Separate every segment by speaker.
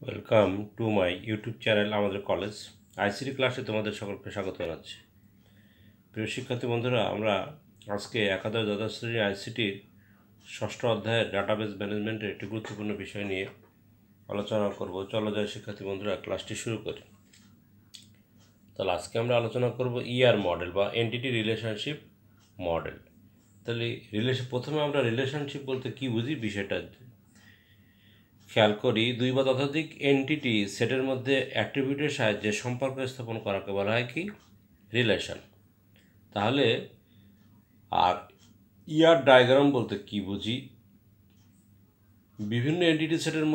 Speaker 1: Welcome to my YouTube channel আমাদের college ICT ক্লাসে তোমাদের সকলকে স্বাগত জানাচ্ছি। প্রিয় শিক্ষার্থী বন্ধুরা, আমরা আজকে একাদশ দ্বাদশ শ্রেণীর আইসিটির ষষ্ঠ অধ্যায়ের ডাটাবেস ম্যানেজমেন্টের একটি গুরুত্বপূর্ণ বিষয় নিয়ে আলোচনা করব। চলো যাই শিক্ষার্থী বন্ধুরা, ক্লাসটি শুরু করি। তাহলে আজকে আমরা আলোচনা করব ইআর মডেল বা এন্টিটি রিলেশনশিপ মডেল। তাহলে প্রথমে আমরা রিলেশনশিপ বলতে কি বুঝি বিষয়টা খেয়াল করি। দুই বা ততোধিক এন্টিটি সেটের মধ্যে অ্যাট্রিবিউটের সাহায্যে সম্পর্ক স্থাপন করাকে বলা হয় কি রিলেশন। তাহলে আর ইআর ডায়াগ্রাম বলতে কি বুঝি, বিভিন্ন এন্টিটি সেটের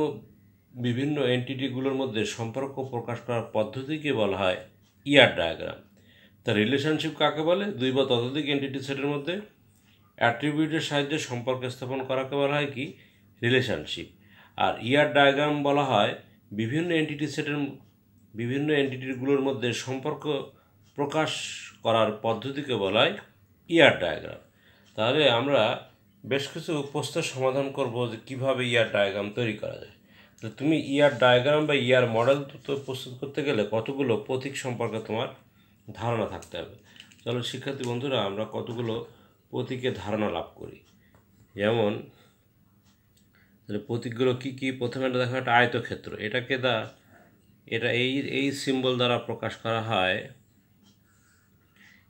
Speaker 1: বিভিন্ন এন্টিটিগুলোর মধ্যে সম্পর্ক প্রকাশ করার পদ্ধতিকে বলা হয় ইআর ডায়াগ্রাম। তা রিলেশনশিপ কাকে বলে? দুই বা ততোধিক এন্টিটি সেটের মধ্যে অ্যাট্রিবিউটের সাহায্যে সম্পর্ক স্থাপন করাকে বলা হয় কি রিলেশনশিপ। আর ইআর ডায়াগ্রাম বলা হয় বিভিন্ন এন্টিটিগুলোর মধ্যে সম্পর্ক প্রকাশ করার পদ্ধতিকে বলা হয় ইআর ডায়াগ্রাম। তাহলে আমরা বেশ কিছু প্রশ্নের সমাধান করব যে কীভাবে ইআর ডায়াগ্রাম তৈরি করা যায়। তো তুমি ইআর ডায়াগ্রাম বা ইআর মডেল তো প্রস্তুত করতে গেলে কতগুলো প্রতীক সম্পর্কে তোমার ধারণা থাকতে হবে। চলো শিক্ষার্থী বন্ধুরা, আমরা কতগুলো প্রতীকের ধারণা লাভ করি। যেমন প্রতীকগুলো কী কী? প্রথমে দেখো একটা আয়তক্ষেত্র, এটা এই সিম্বল দ্বারা প্রকাশ করা হয়।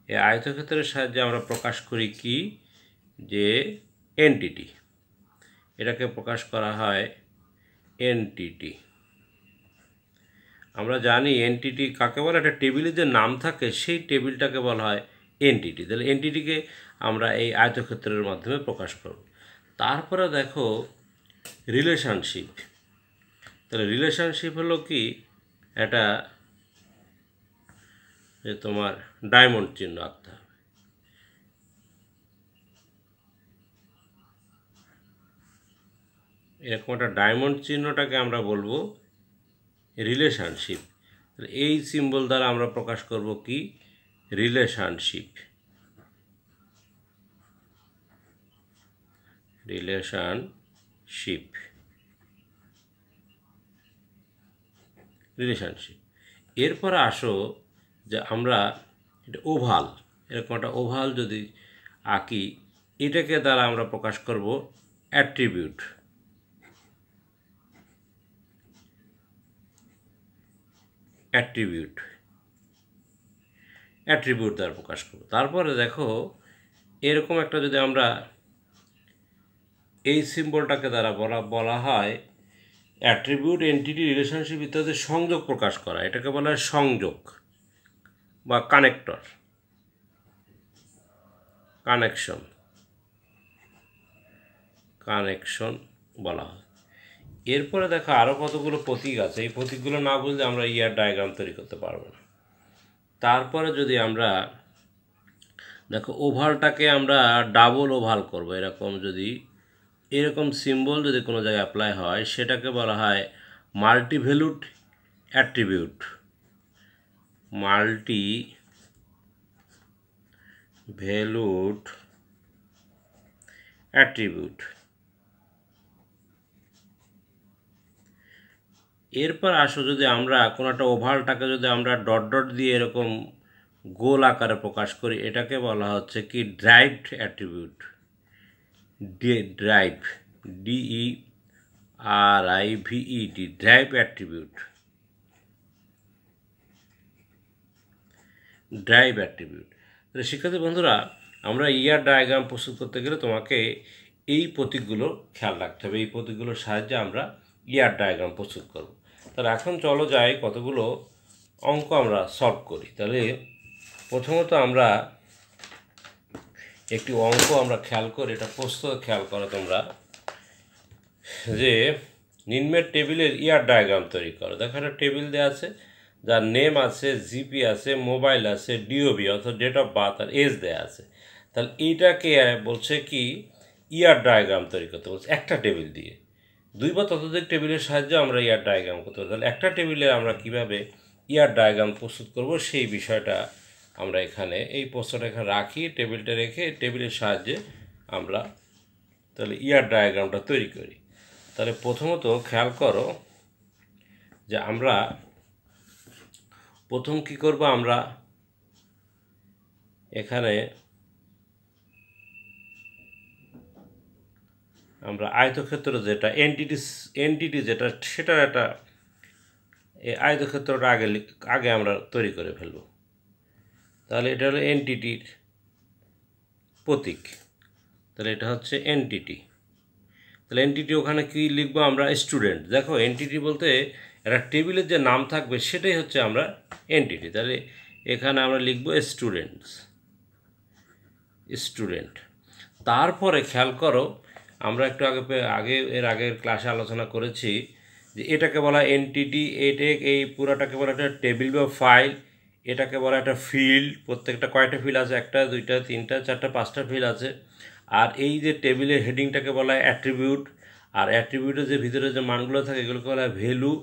Speaker 1: এই আয়তক্ষেত্রের সাহায্যে আমরা প্রকাশ করি কি যে এন্টিটি, এটাকে প্রকাশ করা হয় এন্টিটি। আমরা জানি এন্টিটি কাকে বলে, একটা টেবিলে যে নাম থাকে সেই টেবিলটাকে বলা হয় এন্টিটি। তাহলে এন্টিটিকে আমরা এই আয়তক্ষেত্রের মাধ্যমে প্রকাশ করব। তারপরে দেখো রিলেশনশিপ। তাহলে রিলেশনশিপ হলো কি, এটা যে তোমার ডায়মন্ড চিহ্ন আঁকতে হবে। এরকম একটা ডায়মন্ড চিহ্নটাকে আমরা বলবো রিলেশনশিপ। এই সিম্বল দ্বারা আমরা প্রকাশ করব কি রিলেশনশিপ। রিলেশনশিপ এরপরে আসো যে আমরা এটা ওভাল, এরকম একটা ওভাল যদি আঁকি, এটাকে দ্বারা আমরা প্রকাশ করব অ্যাট্রিবিউট। অ্যাট্রিবিউট দ্বারা প্রকাশ করব। তারপরে দেখো এরকম একটা যদি আমরা এই সিম্বলটাকে দ্বারা বলা হয় অ্যাট্রিবিউট, এন্টিটি, রিলেশনশিপ ইত্যাদি সংযোগ প্রকাশ করা, এটাকে বলা হয় সংযোগ বা কানেকশন বলা হয়। এরপরে দেখো আরও কতগুলো প্রতীক আছে, এই প্রতীকগুলো না বুঝলে আমরা ইআর ডায়াগ্রাম তৈরি করতে পারবো না। তারপরে যদি আমরা দেখো ওভালটাকে আমরা ডাবল ওভাল করব, এরকম সিম্বল যদি কোনো জায়গায় অ্যাপ্লাই হয় সেটাকে বলা হয় মাল্টিভ্যালুড অ্যাট্রিবিউট। এরপর আসো যদি আমরা কোনো একটা ওভালটাকে যদি আমরা ডট ডট দিয়ে এরকম গোল আকারে প্রকাশ করি, এটাকে বলা হচ্ছে কি ড্রাইভড অ্যাট্রিবিউট। DERIVED drive attribute. তাহলে শিক্ষার্থী বন্ধুরা, আমরা ইআর ডায়াগ্রাম প্রস্তুত করতে গেলে তোমাকে এই প্রতীকগুলো খেয়াল রাখতে হবে। এই প্রতীকগুলোর সাহায্যে আমরা ইআর ডায়াগ্রাম প্রস্তুত করব। তাহলে এখন চলো যাই কতগুলো অঙ্ক আমরা সলভ করি। তাহলে প্রথমত আমরা একটি অঙ্ক আমরা খেয়াল করি, এটা প্রশ্ন খেয়াল করো তোমরা, যে নিম্নের টেবিলের ইআর ডায়াগ্রাম তৈরি করো। দেখো একটা টেবিল দেওয়া আছে, যার নেম আছে, জিপি আছে, মোবাইল আছে, ডিওবি অর্থাৎ ডেট অফ বার্থ আর এজ দেওয়া আছে। তাহলে এইটাকে বলছে কি ইআর ডায়াগ্রাম তৈরি করতে বলছে একটা টেবিল দিয়ে। দুই বা ততোধিক টেবিলের সাহায্যে আমরা ইআর ডায়াগ্রাম করতে পারি। তাহলে একটা টেবিলে আমরা কিভাবে ইআর ডায়াগ্রাম প্রস্তুত করব সেই বিষয়টা আমরা এখানে এই প্রশ্নটা এখানে রাখি, টেবিলটা রেখে টেবিলের সাহায্যে আমরা তাহলে ইআর ডায়াগ্রামটা তৈরি করি। তাহলে প্রথমত খেয়াল করো যে আমরা প্রথম কি করব, আমরা এখানে আমরা আয়তক্ষেত্র যেটা এনটিটি যেটা সেটার একটা এই আয়তক্ষেত্রটা আগে আমরা তৈরি করে ফেলব। তাহলে এটা হলো এনটিটির প্রতীক। তাহলে এটা হচ্ছে এনটিটি। তাহলে এনটিটি ওখানে কি লিখবো আমরা, স্টুডেন্ট। দেখো এনটিটি বলতে একটা টেবিলের যে নাম থাকবে সেটাই হচ্ছে আমরা এনটিটি। তাহলে এখানে আমরা লিখবো স্টুডেন্ট। তারপরে খেয়াল করো, আমরা একটু এর আগের ক্লাসে আলোচনা করেছি যে এটাকে বলা এনটিটি, এই পুরাটাকে বলা একটা টেবিল বা ফাইল, এটাকে বলা একটা ফিল্ড। প্রত্যেকটা কয়টা ফিল্ড আছে, 1 2 3 4 5টা ফিল্ড আছে। আর এই যে টেবিলের হেডিংটাকে বলা হয় অ্যাট্রিবিউট, আর অ্যাট্রিবিউটের যে ভিতরে যে মানগুলো থাকে এগুলোকে বলা হয় ভ্যালু,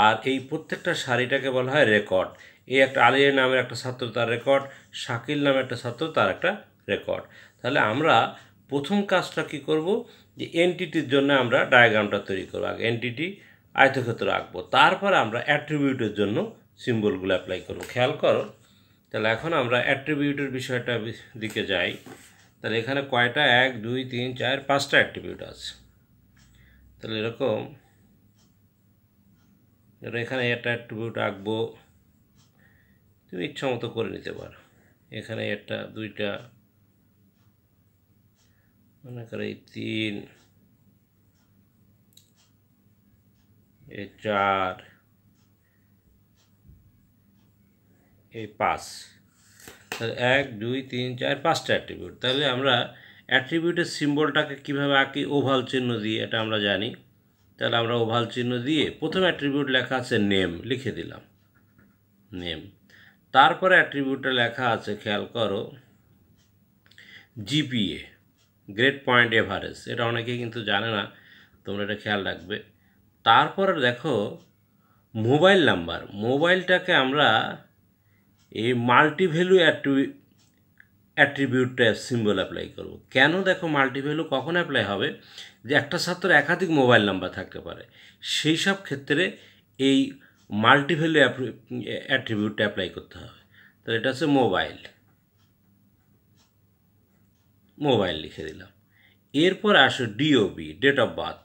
Speaker 1: আর এই প্রত্যেকটা সারিটাকে বলা হয় রেকর্ড। এই একটা আলিয়া নামের একটা ছাত্র, তার রেকর্ড, শাকিল নামের একটা ছাত্র, তার একটা রেকর্ড। তাহলে আমরা প্রথম কাজটা কি করব, যে এনটিটির জন্য আমরা ডায়াগ্রামটা তৈরি করব। আগে এনটিটি আয়তক্ষেত্র আঁকবো, তারপরে আমরা অ্যাট্রিবিউটের জন্য সিম্বলগুলো অ্যাপ্লাই করব। খেয়াল করো, তাহলে এখন আমরা অ্যাট্রিবিউটের বিষয়টা দিকে যাই। তাহলে এখানে কয়টা, 1 2 3 4 5টা অ্যাট্রিবিউট আছে। তাহলে এরকম এখানে একটা অ্যাট্রিবিউট আঁকবো, তুমি ইচ্ছা মতো করে নিতে পারো। এখানে একটা, দুইটা, মনে করো এই 3, এই 4, এই 5। তাহলে 1 2 3 4 5টা অ্যাট্রিবিউট। তাহলে আমরা অ্যাট্রিবিউটের সিম্বলটাকে কীভাবে আঁকি, ওভাল চিহ্ন দিয়ে, এটা আমরা জানি। তাহলে আমরা ওভাল চিহ্ন দিয়ে প্রথম অ্যাট্রিবিউট লেখা আছে নেম, লিখে দিলাম নেম। তারপরে অ্যাট্রিবিউটটা লেখা আছে, খেয়াল করো, জিপিএ, গ্রেড পয়েন্ট এভারেজ। এটা অনেকেই কিন্তু জানে না, তোমরা এটা খেয়াল রাখবে। তারপরে দেখো মোবাইল নাম্বার, মোবাইলটাকে আমরা এই মাল্টিভ্যালু অ্যাট্রিবিউটটা সিম্বল অ্যাপ্লাই করব। কেন, দেখো মাল্টিভ্যালু কখন অ্যাপ্লাই হবে, যে একটা ছাত্রের একাধিক মোবাইল নাম্বার থাকতে পারে, সেই সব ক্ষেত্রে এই মাল্টিভ্যালু অ্যাট্রিবিউটটা অ্যাপ্লাই করতে হবে। তাহলে এটা হচ্ছে মোবাইল লিখে দিলাম। এরপর আসো ডিওবি, ডেট অফ বার্থ,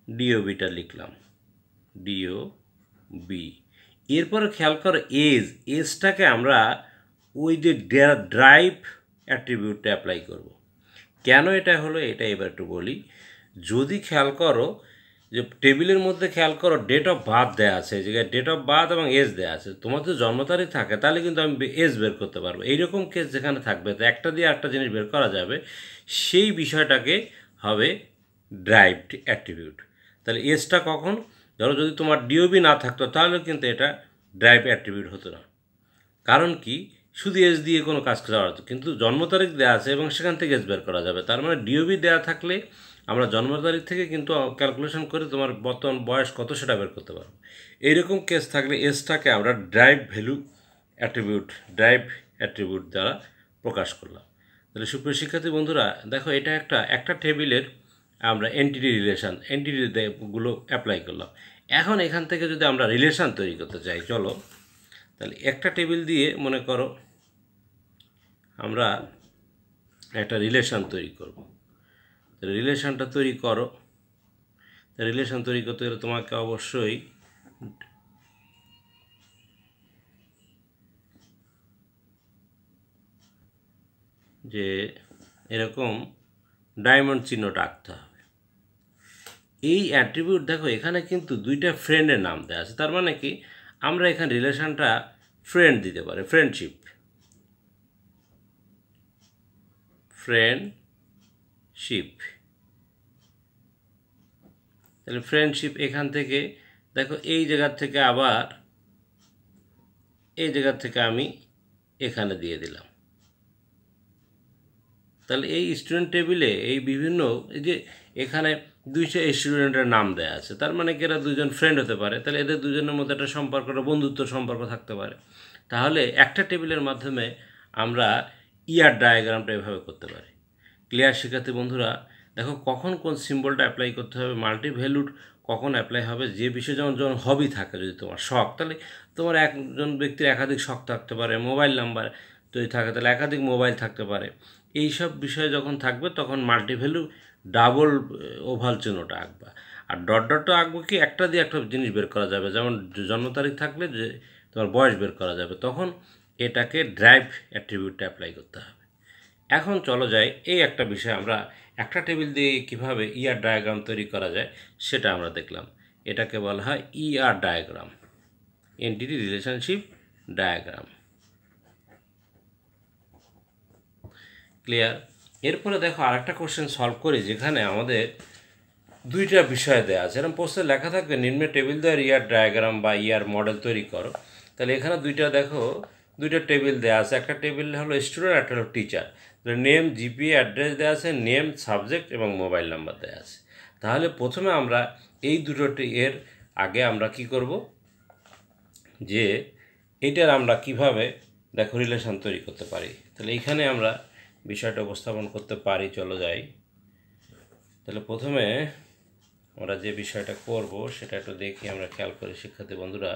Speaker 1: ডিওবিটা লিখলাম, ডিওবি। এরপরে খেয়াল করো এজটাকে আমরা ওই যে ড্রাইভ অ্যাট্রিবিউটটা অ্যাপ্লাই করব। কেন এটা হলো, এটা এবার একটু বলি। যদি খেয়াল করো যে টেবিলের মধ্যে খেয়াল করো ডেট অফ বার্থ দেওয়া আছে, যে ডেট অফ বার্থ এবং এজ দেওয়া আছে, তোমার যদি জন্ম তারিখ থাকে তাহলে কিন্তু আমি এজ বের করতে পারবো। এইরকম কেস যেখানে থাকবে, তো একটা দিয়ে একটা জিনিস বের করা যাবে, সেই বিষয়টাকে হবে ড্রাইভড অ্যাট্রিবিউট। তাহলে এজটা কখন, ধরো যদি তোমার ডিওবি না থাকতো তাহলে কিন্তু এটা ড্রাইভ অ্যাট্রিবিউট হতো না। কারণ কি, শুধু এজ দিয়ে কোনো কাজ করা হতো, কিন্তু জন্ম তারিখ দেওয়া আছে এবং সেখান থেকে এজ বের করা যাবে। তার মানে ডিওবি দেওয়া থাকলে আমরা জন্ম তারিখ থেকে কিন্তু ক্যালকুলেশন করে তোমার বর্তমান বয়স কত সেটা বের করতে পারবো। এইরকম কেস থাকলে এজটাকে আমরা ড্রাইভ অ্যাট্রিবিউট দ্বারা প্রকাশ করলাম। তাহলে সুপ্রিয় শিক্ষার্থী বন্ধুরা, দেখো এটা একটা টেবিলের আমরা এন্টিটিগুলো অ্যাপ্লাই করলাম। এখন এখান থেকে যদি আমরা রিলেশান তৈরি করতে চাই, চলো তাহলে একটা টেবিল দিয়ে মনে করো আমরা একটা রিলেশান তৈরি করব। রিলেশানটা তৈরি করো। রিলেশান তৈরি করতে গেলে তোমাকে অবশ্যই যে এরকম ডায়মন্ড চিহ্নটা আঁকতে হবে। এই অ্যাট্রিবিউট দেখো এখানে কিন্তু দুইটা ফ্রেন্ডের নাম দেওয়া আছে, তার মানে কি আমরা এখানে রিলেশানটা ফ্রেন্ড দিতে পারি, ফ্রেন্ডশিপ। তাহলে ফ্রেন্ডশিপ এখান থেকে দেখো এই জায়গার থেকে আবার এই জায়গার থেকে আমি এখানে দিয়ে দিলাম। তাহলে এই স্টুডেন্ট টেবিলে এই বিভিন্ন এই যে এখানে 200 স্টুডেন্টের নাম দেওয়া আছে, তার মানে কি এরা দুজন ফ্রেন্ড হতে পারে। তাহলে এদের দুজনের মধ্যে একটা সম্পর্কটা বন্ধুত্ব সম্পর্ক থাকতে পারে। তাহলে একটা টেবিলের মাধ্যমে আমরা ইয়ার ডায়াগ্রামটা এভাবে করতে পারি। ক্লিয়ার শিক্ষার্থী বন্ধুরা? দেখো কখন কোন সিম্বলটা অ্যাপ্লাই করতে হবে, মাল্টিভ্যালুড কখন অ্যাপ্লাই হবে, যে বিষয়ে যেমন যখন হবি থাকে, যদি তোমার শখ, তাহলে তোমার একজন ব্যক্তির একাধিক শখ থাকতে পারে, মোবাইল নাম্বার যদি থাকে তাহলে একাধিক মোবাইল থাকতে পারে। এই সব বিষয় যখন থাকবে তখন মাল্টিভ্যালু ডাবল ওভাল চিহ্নটা আঁকবা। আর ডট ডটটা আঁকবো কি, একটা দিয়ে একটা জিনিস বের করা যাবে, যেমন জন্ম তারিখ থাকলে যে তোমার বয়স বের করা যাবে, তখন এটাকে ড্রাইভ অ্যাট্রিবিউটটা অ্যাপ্লাই করতে হবে। এখন চলো যাই, এই একটা বিষয় আমরা একটা টেবিল দিয়ে কিভাবে ইআর ডায়াগ্রাম তৈরি করা যায় সেটা আমরা দেখলাম। এটাকে বলা হয় ER diagram, entity relationship diagram. Clear? এরপরে দেখো আরেকটা কোশ্চেন সলভ করি, যেখানে আমাদের দুইটা বিষয় দেওয়া আছে। এরকম প্রশ্নে লেখা থাকবে নিম্নে টেবিল দেওয়ার ইয়ার ডায়াগ্রাম বা ইয়ার মডেল তৈরি করো। তাহলে এখানে দুইটা টেবিল দেওয়া আছে। একটা টেবিল হলো স্টুডেন্ট, একটা হলো টিচার। নেম, জিপিএ, অ্যাড্রেস দেওয়া আছে, নেম, সাবজেক্ট এবং মোবাইল নাম্বার দেওয়া আছে। তাহলে প্রথমে আমরা এই এর আগে আমরা কি করব, যে এটার আমরা কিভাবে দেখো রিলেশন তৈরি করতে পারি। তাহলে এইখানে আমরা বিষয়টা উপস্থাপন করতে পারি। চলো যাই। তাহলে প্রথমে আমরা যে বিষয়টা করব সেটা একটু দেখি, আমরা খেয়াল করি শিক্ষার্থী বন্ধুরা।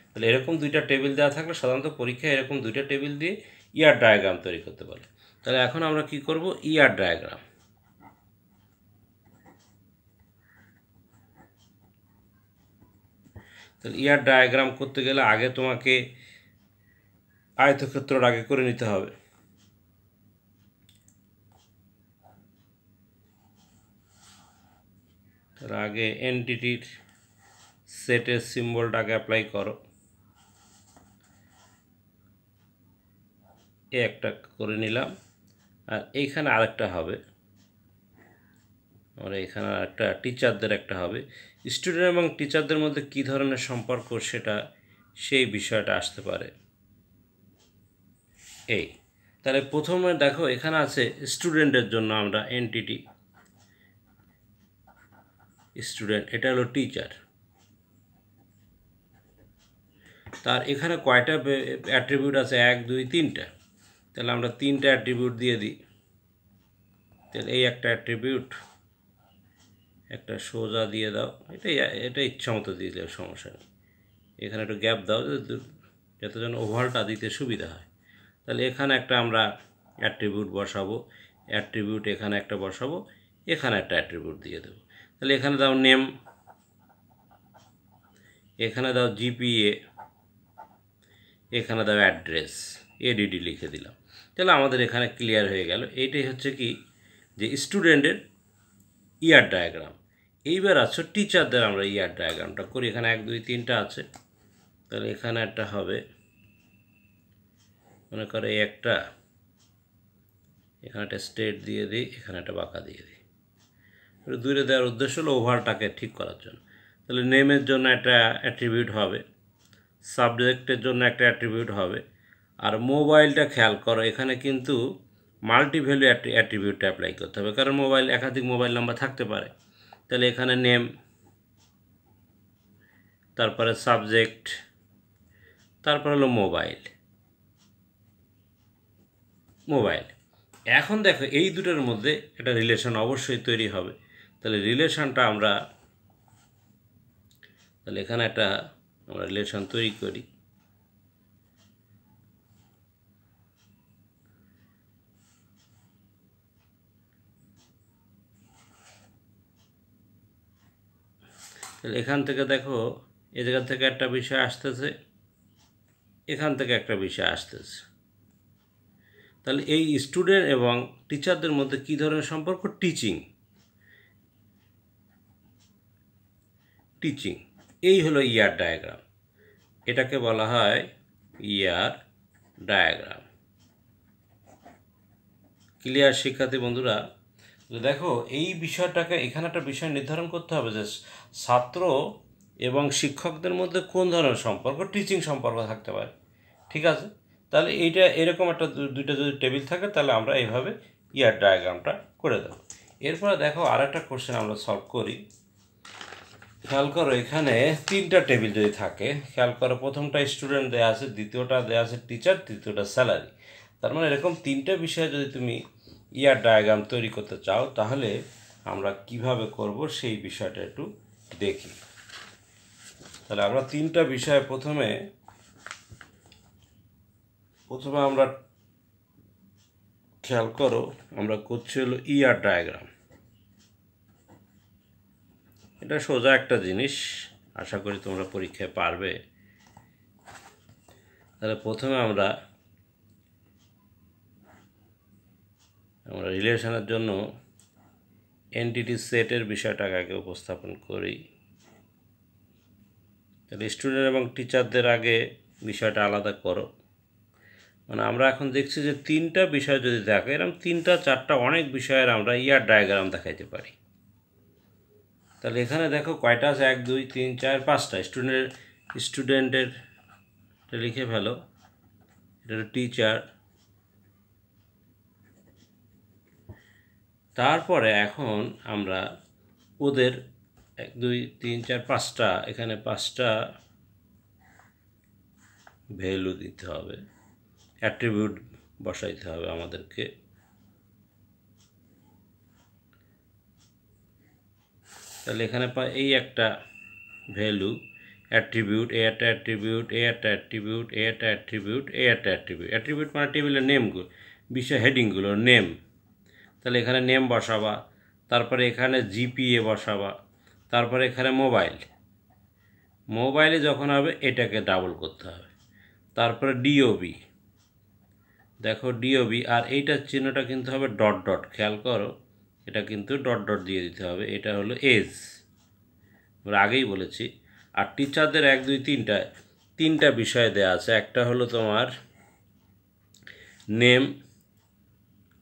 Speaker 1: তাহলে এরকম দুইটা টেবিল দেওয়া থাকলে সাধারণত পরীক্ষায় এরকম দুইটা টেবিল দিয়ে ইয়ার ডায়াগ্রাম তৈরি করতে পারে। তাহলে এখন আমরা কি করব, ইয়ার ডায়াগ্রাম। তাহলে ইয়ার ডায়াগ্রাম করতে গেলে আগে তোমাকে আয়তক্ষেত্রটা আগে করে নিতে হবে। তার আগে এন্টিটির সেটের সিম্বলটাকে অ্যাপ্লাই করো। একটা করে নিলাম, আর এইখানে আরেকটা হবে, আমরা এখানে আরেকটা টিচারদের একটা হবে। স্টুডেন্ট এবং টিচারদের মধ্যে কী ধরনের সম্পর্ক সেই বিষয়টা আসতে পারে। এই তাহলে প্রথমে দেখো এখানে আছে স্টুডেন্টের জন্য আমরা এন্টিটি স্টুডেন্ট, এটা হলো টিচার। তার এখানে কয়টা অ্যাট্রিবিউট আছে, 1 2 3টা। তাহলে আমরা 3টা অ্যাট্রিবিউট দিয়ে দিই। তাহলে এই একটা অ্যাট্রিবিউট, একটা সোজা দিয়ে দাও, এটা ইচ্ছা মতো দিয়ে দাও, সমস্যা নেই। এখানে একটু গ্যাপ দাও যাতে যেন ওভারটা দিতে সুবিধা হয়। তাহলে এখানে একটা আমরা অ্যাট্রিবিউট বসাবো, অ্যাট্রিবিউট এখানে একটা বসাবো, এখানে একটা অ্যাট্রিবিউট দিয়ে দেবো। তাহলে এখানে দাও নেম, এখানে দাও জিপিএ, এখানে দাও অ্যাড্রেস, এডিডি লিখে দিলাম। তাহলে আমাদের এখানে ক্লিয়ার হয়ে গেল। এইটাই হচ্ছে কি, যে স্টুডেন্টের ইয়ার ডায়াগ্রাম। এইবার আছে টিচারদের আমরা ইয়ার ডায়াগ্রামটা করি। এখানে 1 2 3টা আছে। তাহলে এখানে একটা হবে, মনে করো এই একটা, এখানে একটা স্ট্রেট দিয়ে দিই, এখানে একটা বাঁকা দিয়ে দিই। দূরে দেওয়ার উদ্দেশ্য হলো ওভারটাকে ঠিক করার জন্য। তাহলে নেমের জন্য একটা অ্যাট্রিবিউট হবে, সাবজেক্টের জন্য একটা অ্যাট্রিবিউট হবে। আর মোবাইলটা খেয়াল করো, এখানে কিন্তু মাল্টিভ্যালু অ্যাট্রিবিউটটা অ্যাপ্লাই করতে হবে, কারণ একাধিক মোবাইল নাম্বার থাকতে পারে। তাহলে এখানে নেম, তারপরে সাবজেক্ট, তারপর হলো মোবাইল। এখন দেখো এই দুটোর মধ্যে একটা রিলেশন অবশ্যই তৈরি হবে। তাহলে রিলেশনটা তাহলে এখানে একটা আমরা রিলেশন তৈরি করি। তাহলে এখান থেকে দেখো এই জায়গা থেকে একটা বিষয় আসতেছে, এখান থেকে একটা বিষয় আসতেছে। তাহলে এই স্টুডেন্ট এবং টিচারদের মধ্যে কী ধরনের সম্পর্ক, টিচিং। এই হলো ইয়ার ডায়াগ্রাম, এটাকে বলা হয় ইয়ার ডায়াগ্রাম। ক্লিয়ার শিক্ষার্থী বন্ধুরা? দেখো এই বিষয়টাকে, এখানে একটা বিষয় নির্ধারণ করতে হবে যে ছাত্র এবং শিক্ষকদের মধ্যে কোন ধরনের সম্পর্ক, টিচিং সম্পর্ক থাকতে পারে। ঠিক আছে? তাহলে এরকম একটা দুইটা যদি টেবিল থাকে তাহলে আমরা এইভাবে ইয়ার ডায়াগ্রামটা করে দেবো। এরপরে দেখো আরেকটা কোশ্চেন আমরা সলভ করি। খেয়াল করো এখানে 3টা টেবিল যদি থাকে, খেয়াল করো প্রথমটা স্টুডেন্ট দেওয়া আছে, দ্বিতীয়টা দেওয়া আছে টিচার, তৃতীয়টা স্যালারি। তার মানে এরকম 3টে বিষয়ে যদি তুমি ইয়ার ডায়াগ্রাম তৈরি করতে চাও, তাহলে আমরা কিভাবে করব সেই বিষয়টা একটু দেখি। তাহলে আমরা তিনটা বিষয় প্রথমে আমরা খেয়াল করো, আমরা করছি হলো ইয়ার ডায়াগ্রাম। এটা সোজা একটা জিনিস, আশা করি তোমরা পরীক্ষায় পারবে। তাহলে প্রথমে আমরা রিলেশনের জন্য এন্টিটি সেটের বিষয়টাকে আগে উপস্থাপন করি। তাহলে স্টুডেন্ট এবং টিচারদের আগে বিষয়টা আলাদা করো। মানে আমরা এখন দেখছি যে তিনটা বিষয় যদি দেখো, এরকম তিনটা চারটা অনেক বিষয়ের আমরা ইয়ার ডায়াগ্রাম দেখাইতে পারি। তাহলে এখানে দেখো কয়টা আছে, 1 2 3 4 5টা। স্টুডেন্টের লিখে ফেলো, এটা হলো টিচার। তারপরে এখন আমরা ওদের 1 2 3 4 5টা, এখানে 5টা ভ্যালু দিতে হবে, অ্যাট্রিবিউট বসাইতে হবে আমাদেরকে। তাহলে এখানে এই একটা ভ্যালু অ্যাট্রিবিউট, এ একটা অ্যাট্রিবিউট, এ একটা অ্যাট্রিবিউট, এ একটা অ্যাট্রিবিউট, এ একটা অ্যাট্রিবিউট। অ্যাট্রিবিউট মানে টেবিলের নেমগুলো, বিষয় হেডিংগুলোর নেম। তাহলে এখানে নেম বসাবা, তারপরে এখানে জিপিএ বসাবা, তারপরে এখানে মোবাইলে যখন হবে এটাকে ডাবল করতে হবে। তারপরে ডিওবি, দেখো ডিওবি, আর এইটার চিহ্নটা কিন্তু হবে ডট ডট, খেয়াল করো, এটা কিন্তু ডট ডট দিয়ে দিতে হবে। এটা হলো এজ, আমরা আগেই বলেছি। আর টিচারদের 1 2 তিনটা বিষয় দেওয়া আছে। একটা হলো তোমার নেম,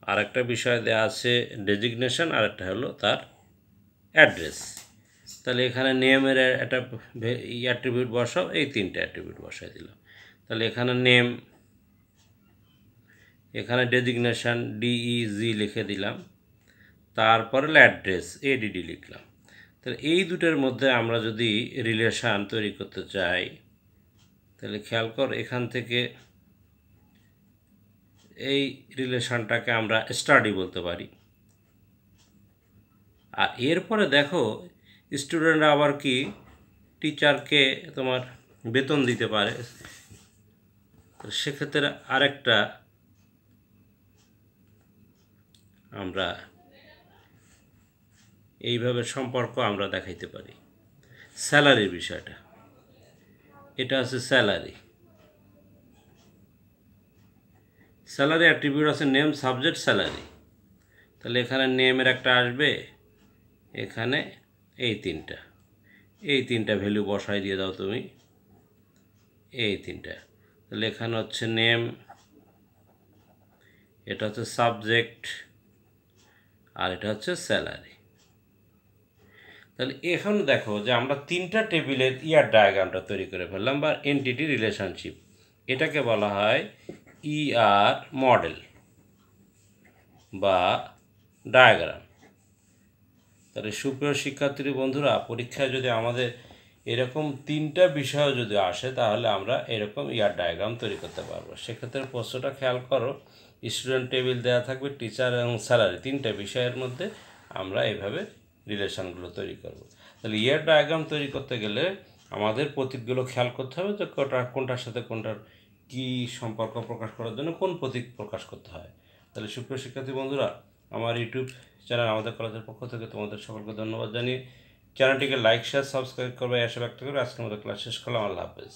Speaker 1: আর একটা বিষয় দেওয়া আছে ডেজিগনেশন, আর একটা হলো তার অ্যাড্রেস। তাহলে এখানে নেমের একটা অ্যাট্রিবিউট বসাও, এই তিনটা অ্যাট্রিবিউট বসাই দিলাম। তাহলে এখানে নেম, এখানে ডেজিগনেশন ডিইজি লিখে দিলাম, তারপরে অ্যাড্রেস এডিডি লিখলাম। তাহলে এই দুটোর মধ্যে আমরা যদি রিলেশান তৈরি করতে চাই, তাহলে খেয়াল কর, এখান থেকে এই রিলেশানটাকে আমরা স্টাডি বলতে পারি। আর এরপরে দেখো স্টুডেন্টরা আবার কি টিচারকে তোমার বেতন দিতে পারে, সেক্ষেত্রে আরেকটা আমরা এইভাবে সম্পর্ক আমরা দেখাইতে পারি। স্যালারির বিষয়টা, এটা আছে স্যালারি অ্যাট্রিবিউট আছে নেম, সাবজেক্ট, স্যালারি। তাহলে এখানে নেমের একটা আসবে, এখানে এই তিনটা ভ্যালু বসাই দিয়ে দাও তুমি, এই তিনটা। তাহলে এখানে হচ্ছে নেম, এটা হচ্ছে সাবজেক্ট, আর এটা হচ্ছে স্যালারি। তাহলে এখন দেখো যে আমরা তিনটা টেবিলের ইয়ার ডায়াগ্রামটা তৈরি করে ফেললাম, বা এন্টিটি রিলেশনশিপ। এটাকে বলা হয় ইআর মডেল বা ডায়াগ্রাম। তাহলে সুপ্রিয় শিক্ষার্থী বন্ধুরা, পরীক্ষায় যদি আমাদের এরকম তিনটা বিষয় যদি আসে, তাহলে আমরা এরকম ইয়ার ডায়াগ্রাম তৈরি করতে পারবো। সেক্ষেত্রে প্রশ্নটা খেয়াল করো, স্টুডেন্ট টেবিল দেওয়া থাকবে, টিচার এবং স্যালারি, তিনটা বিষয়ের মধ্যে আমরা এইভাবে রিলেশনগুলো তৈরি করব। তাহলে ইয়ার ডায়াগ্রাম তৈরি করতে গেলে আমাদের প্রতীকগুলো খেয়াল করতে হবে, যে কোনটার সাথে কোনটার কী সম্পর্ক প্রকাশ করার জন্য কোন প্রতীক প্রকাশ করতে হয়। তাহলে সুপ্রিয় শিক্ষার্থী বন্ধুরা, আমার ইউটিউব চ্যানেল আমাদের কলেজের পক্ষ থেকে তোমাদের সকলকে ধন্যবাদ জানিয়ে চ্যানেলটিকে লাইক শেয়ার সাবস্ক্রাইব করবে, এসব একটা করে আজকের মতো ক্লাস শেষ করলাম। আল্লাহ হাফেজ।